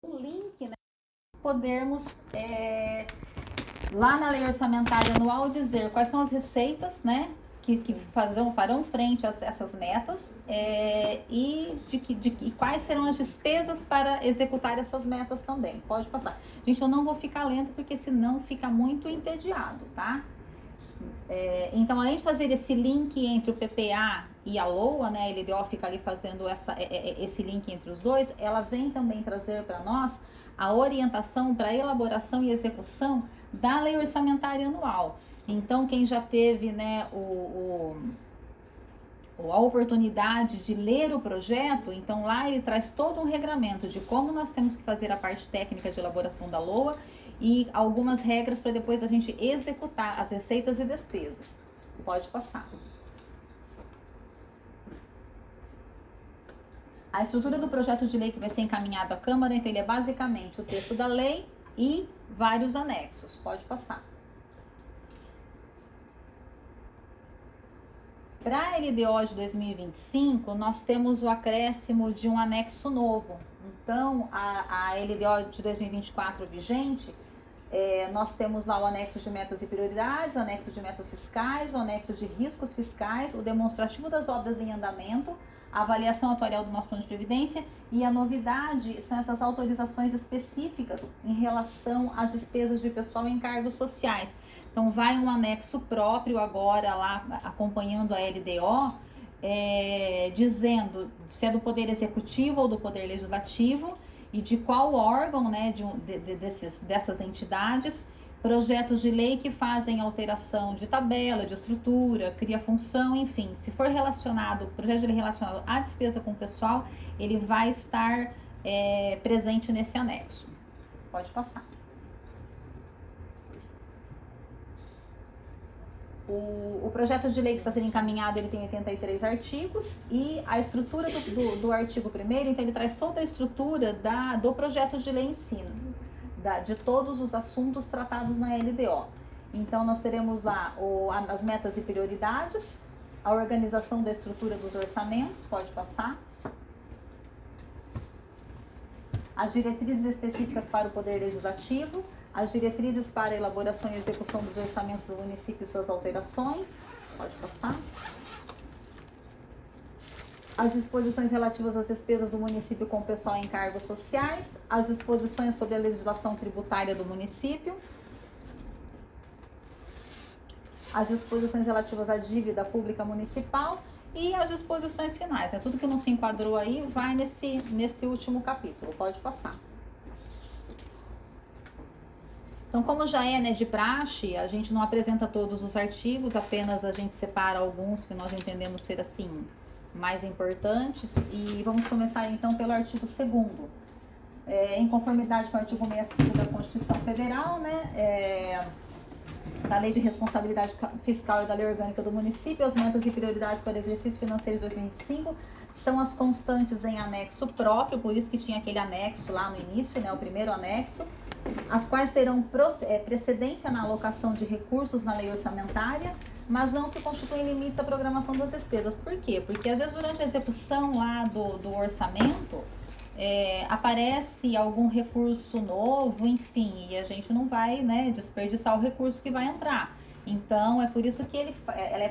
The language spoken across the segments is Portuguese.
um link, né, podermos lá na lei orçamentária anual dizer quais são as receitas, né, que farão frente a essas metas e quais serão as despesas para executar essas metas também. Pode passar. Gente, eu não vou ficar lendo porque senão fica muito entediado, tá? Então, além de fazer esse link entre o PPA e a LOA, né, a LDO fica ali fazendo esse link entre os dois, ela vem também trazer para nós a orientação para elaboração e execução da lei orçamentária anual. Então, quem já teve, né, a oportunidade de ler o projeto, então lá ele traz todo um regramento de como nós temos que fazer a parte técnica de elaboração da LOA e algumas regras para depois a gente executar as receitas e despesas. Pode passar. A estrutura do projeto de lei que vai ser encaminhado à Câmara, então ele é basicamente o texto da lei e vários anexos. Pode passar. Para a LDO de 2025, nós temos o acréscimo de um anexo novo. Então, a LDO de 2024 vigente, nós temos lá o anexo de metas e prioridades, o anexo de metas fiscais, o anexo de riscos fiscais, o demonstrativo das obras em andamento, a avaliação atuarial do nosso plano de previdência e a novidade são essas autorizações específicas em relação às despesas de pessoal em cargos sociais. Então, vai um anexo próprio agora lá, acompanhando a LDO, dizendo se é do Poder Executivo ou do Poder Legislativo e de qual órgão, né, dessas entidades, projetos de lei que fazem alteração de tabela, de estrutura, cria função, enfim. Se for relacionado, projeto de lei relacionado à despesa com o pessoal, ele vai estar presente nesse anexo. Pode passar. O projeto de lei que está sendo encaminhado, ele tem 83 artigos e a estrutura do artigo 1º, então ele traz toda a estrutura do projeto de lei em si, de todos os assuntos tratados na LDO. Então nós teremos lá as metas e prioridades, a organização da estrutura dos orçamentos, pode passar, as diretrizes específicas para o Poder Legislativo, as diretrizes para a elaboração e execução dos orçamentos do município e suas alterações, pode passar. As disposições relativas às despesas do município com pessoal em cargos sociais, as disposições sobre a legislação tributária do município, as disposições relativas à dívida pública municipal e as disposições finais. Tudo que não se enquadrou aí vai nesse último capítulo, pode passar. Então, como já é, né, de praxe, a gente não apresenta todos os artigos, apenas a gente separa alguns que nós entendemos ser, assim, mais importantes. E vamos começar, então, pelo artigo 2º. Em conformidade com o artigo 65 da Constituição Federal, né, da Lei de Responsabilidade Fiscal e da Lei Orgânica do Município, as metas e prioridades para o exercício financeiro de 2025 são as constantes em anexo próprio, por isso que tinha aquele anexo lá no início, né, o primeiro anexo, as quais terão precedência na alocação de recursos na lei orçamentária, mas não se constituem limites à programação das despesas. Por quê? Porque às vezes durante a execução lá do orçamento, aparece algum recurso novo, enfim, e a gente não vai, né, desperdiçar o recurso que vai entrar. Então, é por isso que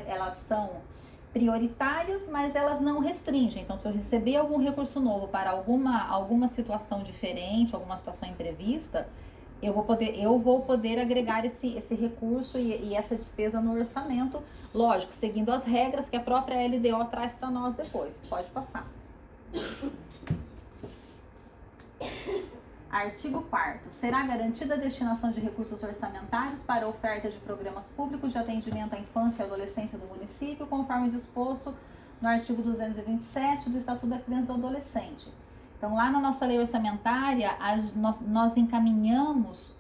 elas são prioritárias, mas elas não restringem. Então, se eu receber algum recurso novo para alguma situação diferente, alguma situação imprevista, eu vou poder agregar esse recurso e essa despesa no orçamento, lógico, seguindo as regras que a própria LDO traz para nós depois. Pode passar. Artigo 4º. Será garantida a destinação de recursos orçamentários para a oferta de programas públicos de atendimento à infância e adolescência do município, conforme disposto no artigo 227 do Estatuto da Criança e do Adolescente. Então, lá na nossa lei orçamentária, nós encaminhamos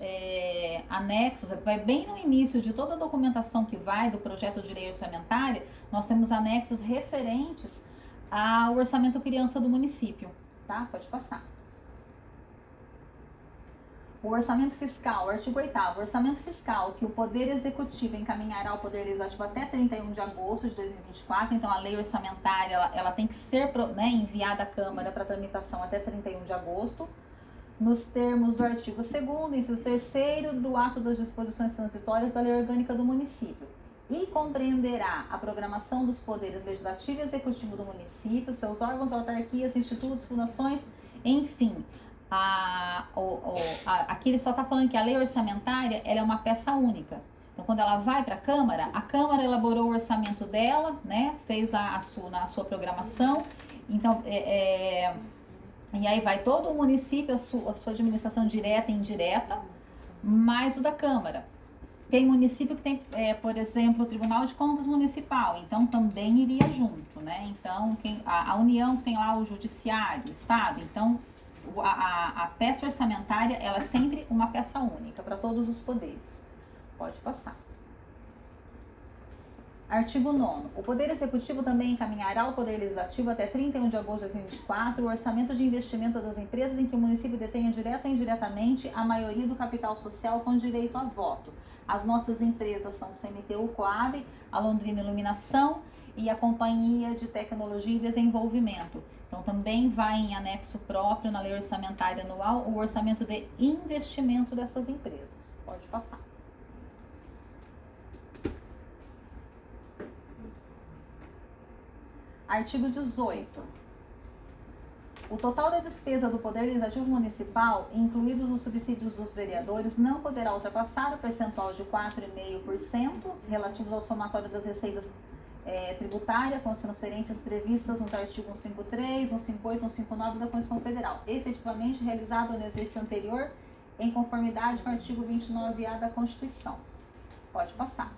anexos, vai bem no início de toda a documentação que vai do projeto de lei orçamentária, nós temos anexos referentes ao orçamento criança do município, tá? Pode passar. O orçamento fiscal, artigo 8º, o orçamento fiscal que o Poder Executivo encaminhará ao Poder Legislativo até 31 de agosto de 2024, então a lei orçamentária ela tem que ser, né, enviada à Câmara para tramitação até 31 de agosto. nos termos do artigo 2º, inciso 3º do ato das disposições transitórias da Lei Orgânica do Município, e compreenderá a programação dos poderes legislativo e executivo do município, seus órgãos, autarquias, institutos, fundações, enfim. Aqui ele só está falando que a lei orçamentária ela é uma peça única. Então, quando ela vai para a Câmara elaborou o orçamento dela, né? Fez lá a sua programação. Então, e aí vai todo o município, a sua administração direta e indireta, mais o da Câmara. Tem município que tem, por exemplo, o Tribunal de Contas Municipal, então também iria junto, né? Então, a União tem lá o Judiciário, o Estado, então a peça orçamentária, ela é sempre uma peça única para todos os poderes. Pode passar. Artigo 9º. O Poder Executivo também encaminhará ao Poder Legislativo até 31 de agosto de 2024 o orçamento de investimento das empresas em que o município detenha direto ou indiretamente a maioria do capital social com direito a voto. As nossas empresas são o CMTU, Coab, a Londrina Iluminação e a Companhia de Tecnologia e Desenvolvimento. Então, também vai em anexo próprio na Lei Orçamentária Anual o orçamento de investimento dessas empresas. Pode passar. Artigo 18. O total da despesa do Poder Legislativo Municipal, incluídos os subsídios dos vereadores, não poderá ultrapassar o percentual de 4,5% relativos ao somatório das receitas tributárias com as transferências previstas nos artigos 153, 158 e 159 da Constituição Federal, efetivamente realizado no exercício anterior, em conformidade com o artigo 29A da Constituição. Pode passar.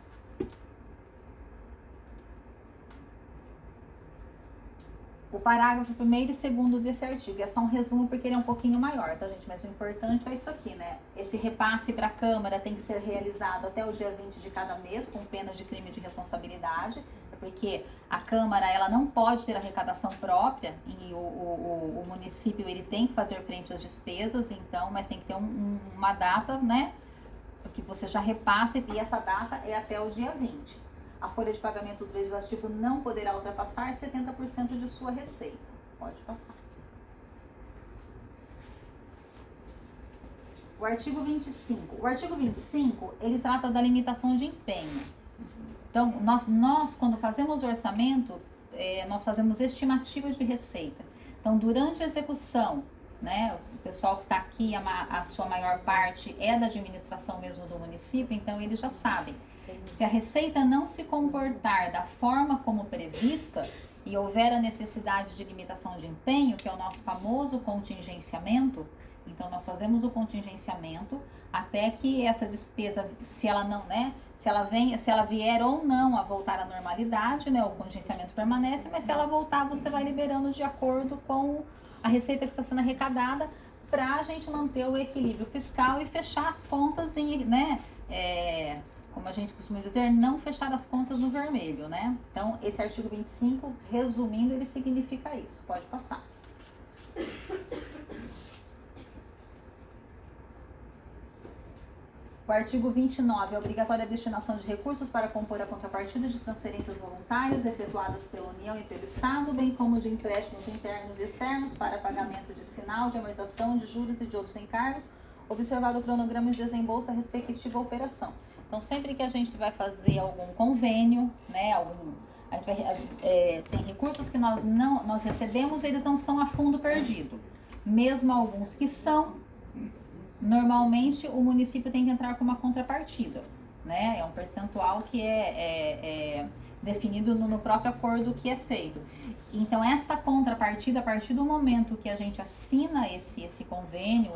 O parágrafo 1º e 2º desse artigo. É só um resumo porque ele é um pouquinho maior, tá, gente? Mas o importante é isso aqui, né? Esse repasse para a Câmara tem que ser realizado até o dia 20 de cada mês, com pena de crime de responsabilidade, porque a Câmara, ela não pode ter arrecadação própria e o município, ele tem que fazer frente às despesas, então, mas tem que ter uma data, né? Que você já repasse e essa data é até o dia 20. A folha de pagamento do Legislativo não poderá ultrapassar 70% de sua receita. Pode passar. O artigo 25. O artigo 25, ele trata da limitação de empenho. Então, nós quando fazemos o orçamento, nós fazemos estimativa de receita. Então, durante a execução, né, o pessoal que está aqui, a sua maior parte é da administração mesmo do município, então eles já sabem. Se a receita não se comportar da forma como prevista e houver a necessidade de limitação de empenho, que é o nosso famoso contingenciamento, então nós fazemos o contingenciamento até que essa despesa, se ela não, né, se ela vier ou não a voltar à normalidade, né, o contingenciamento permanece, mas se ela voltar, você vai liberando de acordo com a receita que está sendo arrecadada para a gente manter o equilíbrio fiscal e fechar as contas em, né, como a gente costuma dizer, não fechar as contas no vermelho, né? Então, esse artigo 25, resumindo, ele significa isso. Pode passar. O artigo 29, a obrigatória destinação de recursos para compor a contrapartida de transferências voluntárias efetuadas pela União e pelo Estado, bem como de empréstimos internos e externos para pagamento de sinal, de amortização, de juros e de outros encargos, observado o cronograma de desembolso da respectiva operação. Então, sempre que a gente vai fazer algum convênio, né, a gente tem recursos que nós recebemos, eles não são a fundo perdido. Mesmo alguns que são, normalmente o município tem que entrar com uma contrapartida, né? É um percentual que é definido no próprio acordo que é feito. Então, esta contrapartida, a partir do momento que a gente assina esse convênio,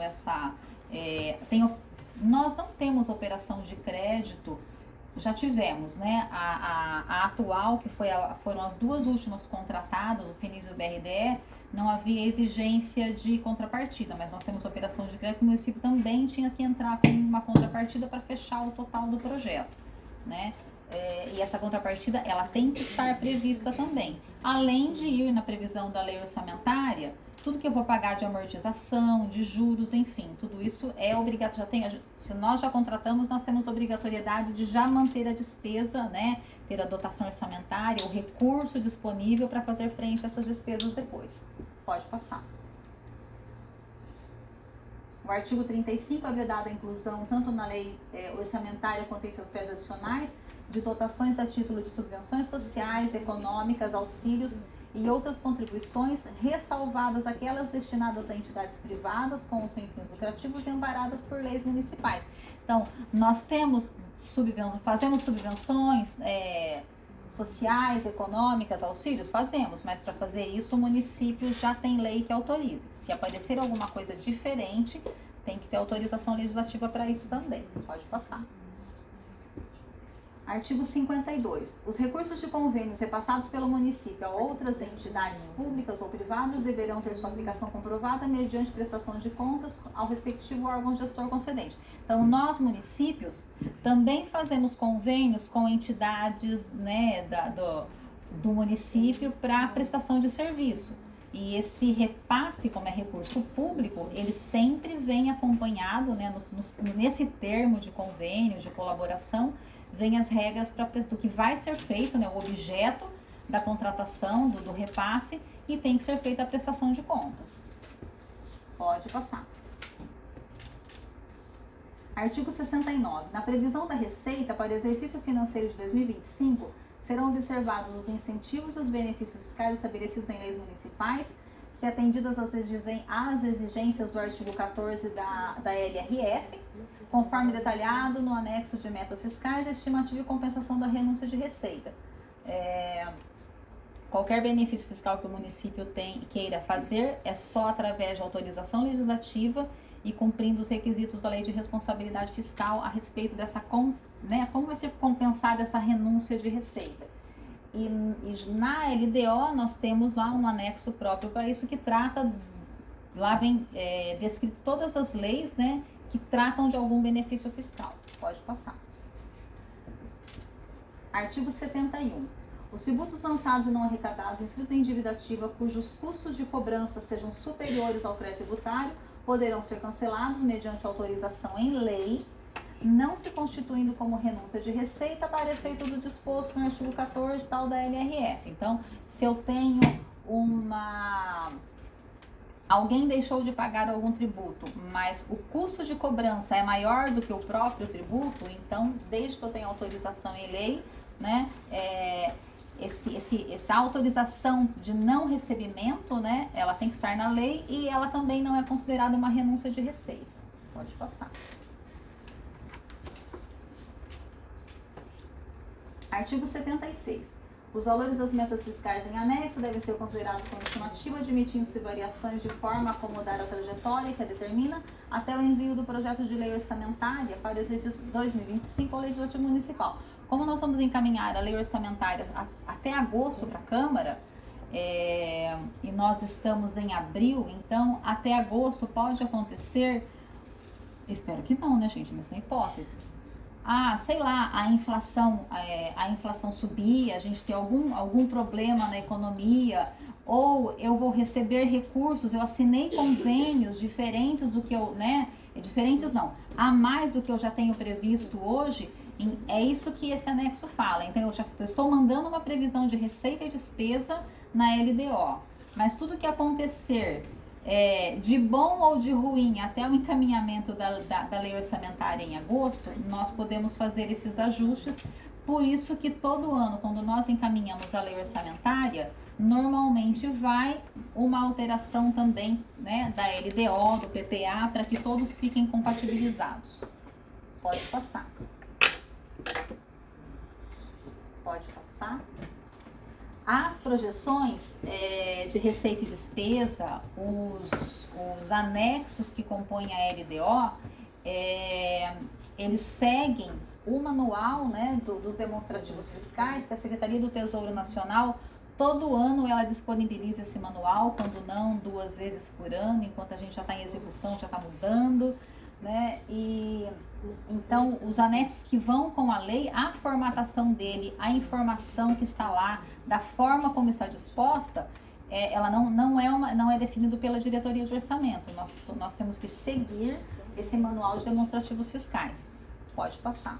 nós não temos operação de crédito, já tivemos, né? A atual, que foram as duas últimas contratadas, o FINIS e o BRDE, não havia exigência de contrapartida, mas nós temos operação de crédito, o município também tinha que entrar com uma contrapartida para fechar o total do projeto, né? E essa contrapartida, ela tem que estar prevista também, além de ir na previsão da lei orçamentária, tudo que eu vou pagar de amortização, de juros, enfim, tudo isso é obrigatório. Se nós já contratamos, nós temos obrigatoriedade de já manter a despesa, né? Ter a dotação orçamentária, o recurso disponível para fazer frente a essas despesas depois. Pode passar. O artigo 35 é vedado a inclusão, tanto na lei orçamentária quanto em seus pés adicionais, de dotações a título de subvenções sociais, econômicas, auxílios e outras contribuições, ressalvadas aquelas destinadas a entidades privadas com os sem fins lucrativos e amparadas por leis municipais. Então, nós fazemos subvenções sociais, econômicas, auxílios? Fazemos, mas para fazer isso o município já tem lei que autorize. Se aparecer alguma coisa diferente, tem que ter autorização legislativa para isso também. Pode passar. Artigo 52. Os recursos de convênios repassados pelo município a outras entidades públicas ou privadas deverão ter sua aplicação comprovada mediante prestação de contas ao respectivo órgão gestor concedente. Então, nós, municípios, também fazemos convênios com entidades, né, do município para prestação de serviço. E esse repasse, como é recurso público, ele sempre vem acompanhado, né, nesse termo de convênio, de colaboração, vem as regras do que vai ser feito, né, o objeto da contratação, do repasse, e tem que ser feita a prestação de contas. Pode passar. Artigo 69. Na previsão da receita para o exercício financeiro de 2025, serão observados os incentivos e os benefícios fiscais estabelecidos em leis municipais, se atendidas às exigências do artigo 14 da LRF, conforme detalhado no anexo de metas fiscais, estimativa e compensação da renúncia de receita. Qualquer benefício fiscal que o município queira fazer é só através de autorização legislativa e cumprindo os requisitos da Lei de Responsabilidade Fiscal a respeito dessa, né, como vai ser compensada essa renúncia de receita. E na LDO nós temos lá um anexo próprio para isso que trata, lá vem descrito todas as leis, né, que tratam de algum benefício fiscal. Pode passar. Artigo 71. Os tributos lançados e não arrecadados inscritos em dívida ativa cujos custos de cobrança sejam superiores ao pré-tributário poderão ser cancelados mediante autorização em lei, não se constituindo como renúncia de receita para efeito do disposto no artigo 14 tal da LRF. Então, se eu tenho alguém deixou de pagar algum tributo, mas o custo de cobrança é maior do que o próprio tributo, então, desde que eu tenha autorização em lei, né, essa autorização de não recebimento, né, ela tem que estar na lei e ela também não é considerada uma renúncia de receita. Pode passar. Artigo 76. Os valores das metas fiscais em anexo devem ser considerados como estimativa, admitindo-se variações de forma a acomodar a trajetória que a determina até o envio do projeto de lei orçamentária para o exercício 2025 ao Legislativo Municipal. Como nós vamos encaminhar a lei orçamentária até agosto para a Câmara, e nós estamos em abril, então até agosto pode acontecer, espero que não, né, gente, mas são hipóteses. Sei lá, a inflação subir, a gente ter algum problema na economia, ou eu vou receber recursos, eu assinei convênios diferentes do que diferentes não, a mais do que eu já tenho previsto hoje, é isso que esse anexo fala. Então, eu estou mandando uma previsão de receita e despesa na LDO, mas tudo que acontecer de bom ou de ruim até o encaminhamento da lei orçamentária em agosto, nós podemos fazer esses ajustes. Por isso que todo ano, quando nós encaminhamos a lei orçamentária, normalmente vai uma alteração também, né, da LDO, do PPA, para que todos fiquem compatibilizados. Pode passar. Pode passar. As projeções de receita e despesa, os anexos que compõem a LDO, eles seguem o manual, né, dos demonstrativos fiscais, que a Secretaria do Tesouro Nacional, todo ano ela disponibiliza esse manual, quando não, 2 vezes por ano, enquanto a gente já está em execução, já está mudando, né? E então os anexos que vão com a lei, a formatação dele, a informação que está lá, da forma como está disposta, ela não é definido pela diretoria de orçamento. Nós temos que seguir esse manual de demonstrativos fiscais. Pode passar.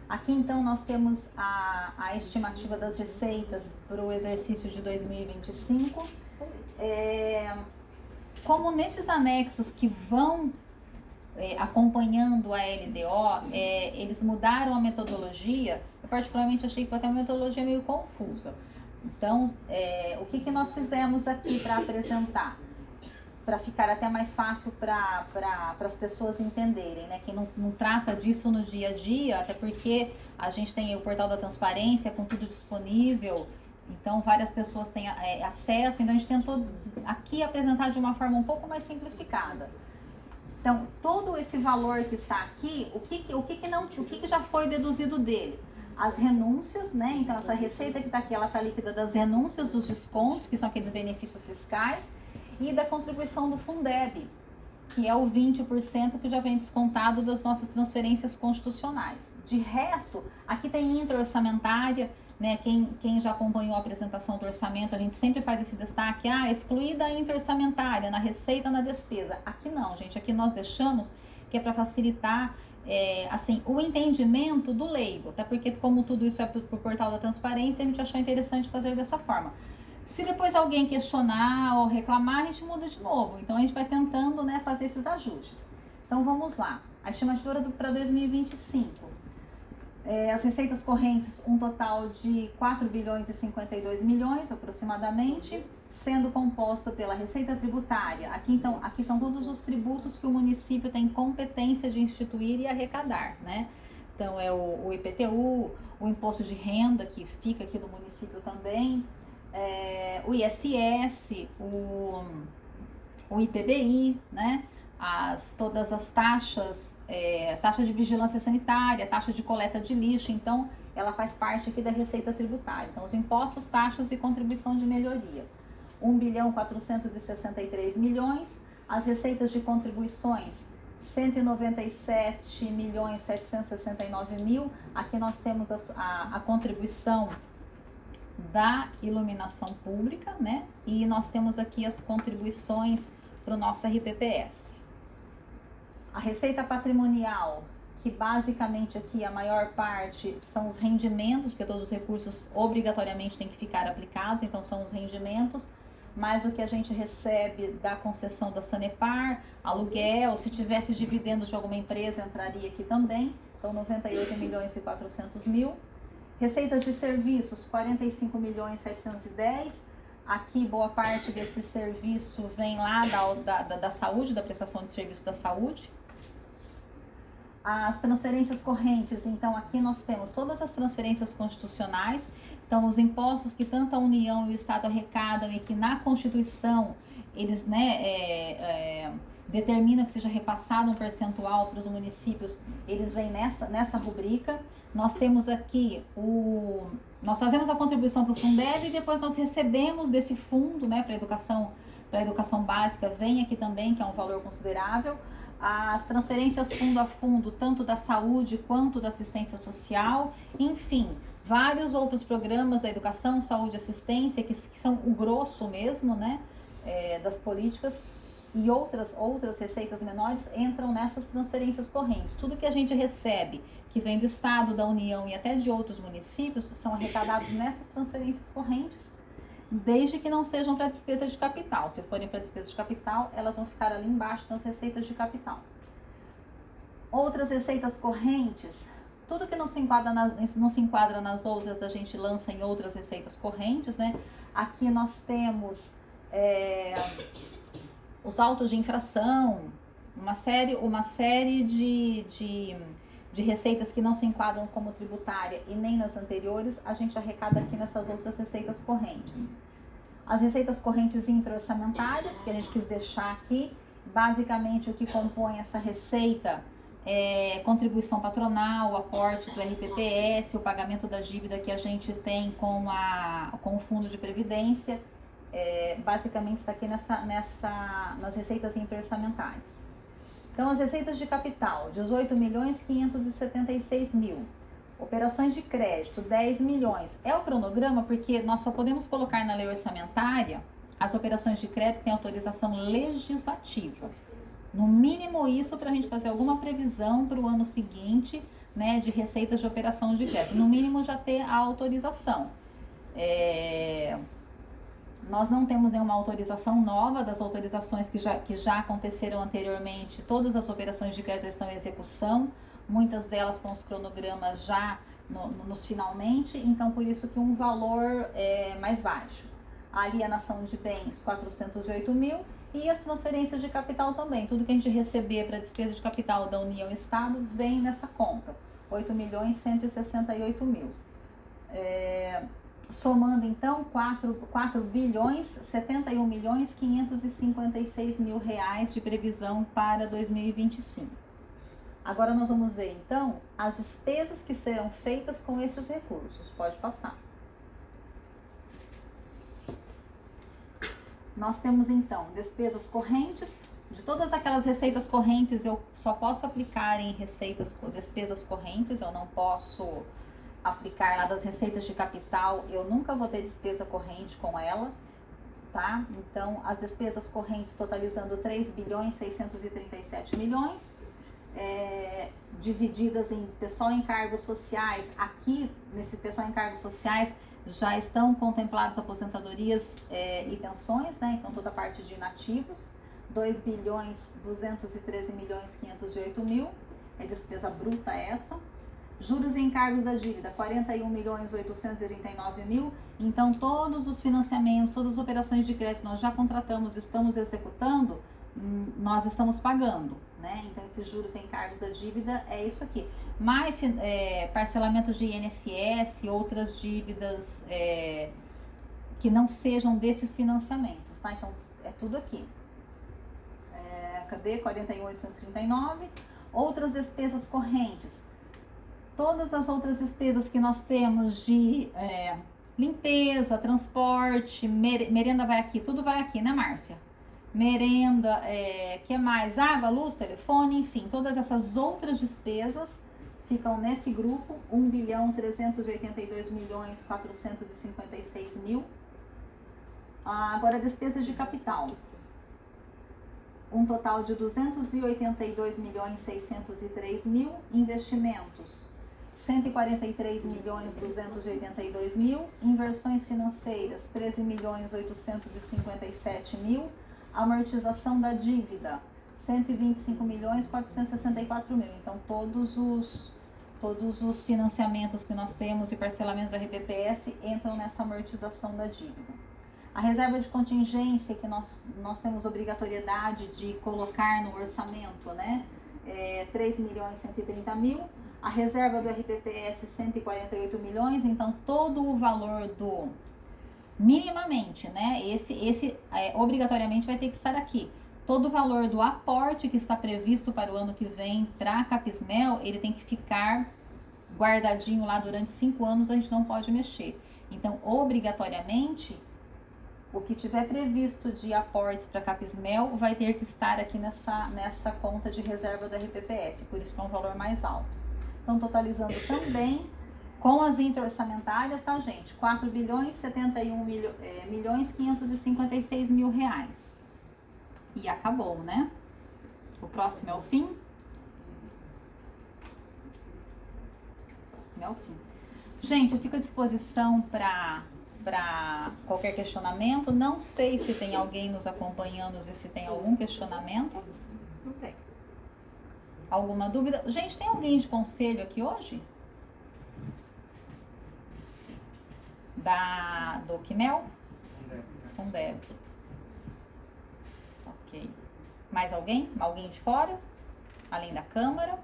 Aqui então nós temos a estimativa das receitas para o exercício de 2025. Como nesses anexos que vão acompanhando a LDO, eles mudaram a metodologia. Eu particularmente achei que foi até uma metodologia meio confusa. Então, o que nós fizemos aqui para apresentar? Para ficar até mais fácil para as pessoas entenderem, né? Quem não trata disso no dia a dia, até porque a gente tem o portal da transparência com tudo disponível, então várias pessoas têm acesso, então a gente tentou aqui apresentar de uma forma um pouco mais simplificada. Então, todo esse valor que está aqui, o que já foi deduzido dele? As renúncias, né? Então, essa receita que está aqui, ela está líquida das renúncias, dos descontos, que são aqueles benefícios fiscais, e da contribuição do Fundeb, que é o 20% que já vem descontado das nossas transferências constitucionais. De resto, aqui tem intra-orçamentária, né? Quem já acompanhou a apresentação do orçamento, a gente sempre faz esse destaque, excluída a intra-orçamentária, na receita, na despesa. Aqui não, gente, aqui nós deixamos, que é para facilitar assim, o entendimento do leigo, até porque como tudo isso é para o portal da transparência, a gente achou interessante fazer dessa forma. Se depois alguém questionar ou reclamar, a gente muda de novo. Então, a gente vai tentando, né, fazer esses ajustes. Então, vamos lá. A estimativa para 2025. As receitas correntes, um total de 4 bilhões e 52 milhões, aproximadamente, sendo composto pela receita tributária. Aqui são todos os tributos que o município tem competência de instituir e arrecadar, né? Então, é o IPTU, o imposto de renda, que fica aqui no município também, o ISS, o ITBI, né? Todas as taxas, taxa de vigilância sanitária, taxa de coleta de lixo, então ela faz parte aqui da receita tributária. Então, os impostos, taxas e contribuição de melhoria. 1 bilhão 463 milhões, as receitas de contribuições, 197 milhões 769 mil, aqui nós temos a contribuição da iluminação pública, né? E nós temos aqui as contribuições para o nosso RPPS. A receita patrimonial, que basicamente aqui a maior parte são os rendimentos, porque todos os recursos obrigatoriamente têm que ficar aplicados, então são os rendimentos, mais o que a gente recebe da concessão da Sanepar, aluguel, se tivesse dividendos de alguma empresa entraria aqui também, então 98 milhões e 400 mil. Receitas de serviços, 45 milhões 710. Aqui, boa parte desse serviço vem lá da saúde, da prestação de serviço da saúde. As transferências correntes, então aqui nós temos todas as transferências constitucionais. Então, os impostos que tanto a União e o Estado arrecadam e que na Constituição eles, né, determinam que seja repassado um percentual para os municípios, eles vêm nessa rubrica. Nós temos aqui nós fazemos a contribuição para o Fundeb e depois nós recebemos desse fundo, né, para a educação básica, vem aqui também, que é um valor considerável. As transferências fundo a fundo, tanto da saúde quanto da assistência social, enfim, vários outros programas da educação, saúde e assistência, que são o grosso mesmo, né, das políticas. E outras receitas menores entram nessas transferências correntes. Tudo que a gente recebe, que vem do Estado, da União e até de outros municípios, são arrecadados nessas transferências correntes, desde que não sejam para despesa de capital. Se forem para despesa de capital, elas vão ficar ali embaixo nas receitas de capital. Outras receitas correntes, tudo que não se enquadra nas outras, a gente lança em outras receitas correntes, né? Aqui nós temos os autos de infração, uma série de receitas que não se enquadram como tributária e nem nas anteriores, a gente arrecada aqui nessas outras receitas correntes. As receitas correntes intra-orçamentárias, que a gente quis deixar aqui, basicamente o que compõe essa receita é contribuição patronal, aporte do RPPS, o pagamento da dívida que a gente tem com o Fundo de Previdência, basicamente está aqui nas receitas intra-orçamentárias. Então, as receitas de capital, 18 milhões 576 mil. Operações de crédito, 10 milhões. É o cronograma porque nós só podemos colocar na lei orçamentária as operações de crédito que têm autorização legislativa. No mínimo isso para a gente fazer alguma previsão para o ano seguinte, né, de receitas de operação de crédito. No mínimo já ter a autorização. Nós não temos nenhuma autorização nova das autorizações que já aconteceram anteriormente. Todas as operações de crédito já estão em execução, muitas delas com os cronogramas já nos finalmente, então por isso que um valor é mais baixo. A alienação de bens, 408 mil, e as transferências de capital também. Tudo que a gente receber para despesa de capital da União e Estado vem nessa conta, 8.168 mil. Somando então 4 bilhões 71 milhões 556 mil reais de previsão para 2025. Agora nós vamos ver então as despesas que serão feitas com esses recursos. Pode passar. Nós temos então despesas correntes. De todas aquelas receitas correntes, eu só posso aplicar em despesas correntes, eu não posso aplicar lá das receitas de capital, eu nunca vou ter despesa corrente com ela, tá? Então, as despesas correntes totalizando 3 bilhões 637 milhões, divididas em pessoal em cargos sociais. Aqui, nesse pessoal em cargos sociais, já estão contempladas aposentadorias e pensões, né? Então, toda a parte de inativos, 2 bilhões 213 milhões 508 mil, é despesa bruta essa. Juros e encargos da dívida, 41 milhões 839 mil. Então, todos os financiamentos, todas as operações de crédito nós já contratamos, estamos executando, nós estamos pagando, né? Então, esses juros e encargos da dívida é isso aqui. Mais parcelamentos de INSS, outras dívidas que não sejam desses financiamentos, tá? Então, é tudo aqui. Cadê? 41.839. Outras despesas correntes. Todas as outras despesas que nós temos de limpeza, transporte, merenda vai aqui, tudo vai aqui, né, Márcia? Merenda, que mais? Água, luz, telefone, enfim, todas essas outras despesas ficam nesse grupo, 1 bilhão 382 milhões 456 mil. Agora, despesas de capital. Um total de 282 milhões 603 mil. Investimentos, 143 milhões 282 mil. Inversões financeiras, 13 milhões 857 mil. Amortização da dívida, 125 milhões 464 mil. Então, todos os financiamentos que nós temos e parcelamentos do RPPS entram nessa amortização da dívida. A reserva de contingência, que nós temos obrigatoriedade de colocar no orçamento, né? 3 milhões 130 mil. A reserva do RPPS, 148 milhões. Então, todo o valor do... minimamente, né? Esse obrigatoriamente vai ter que estar aqui. Todo o valor do aporte que está previsto para o ano que vem para a Capismel, ele tem que ficar guardadinho lá durante 5 anos, a gente não pode mexer. Então, obrigatoriamente, o que tiver previsto de aportes para a Capismel vai ter que estar aqui nessa conta de reserva do RPPS, por isso que é um valor mais alto. Então, totalizando também com as interorçamentárias, tá, gente? 4 bilhões 71 milhões 556 mil reais. E acabou, né? O próximo é o fim. O próximo é o fim. Gente, eu fico à disposição para qualquer questionamento. Não sei se tem alguém nos acompanhando e se tem algum questionamento. Não tem. Alguma dúvida? Gente, tem alguém de conselho aqui hoje? Do Quimel? Fundeb. Ok. Mais alguém? Alguém de fora? Além da Câmara?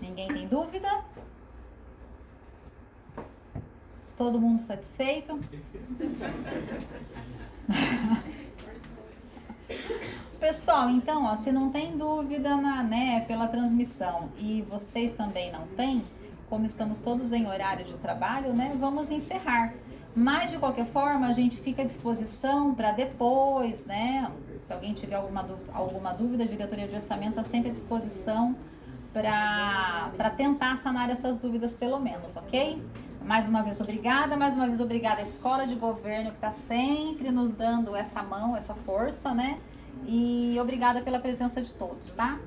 Ninguém tem dúvida? Todo mundo satisfeito? Pessoal, então, ó, se não tem dúvida pela transmissão e vocês também não têm, como estamos todos em horário de trabalho, né, vamos encerrar. Mas, de qualquer forma, a gente fica à disposição para depois, né? Se alguém tiver alguma dúvida, a diretoria de orçamento está sempre à disposição para tentar sanar essas dúvidas, pelo menos, ok? Mais uma vez, obrigada. Mais uma vez, obrigada à Escola de Governo, que está sempre nos dando essa mão, essa força, né? E obrigada pela presença de todos, tá?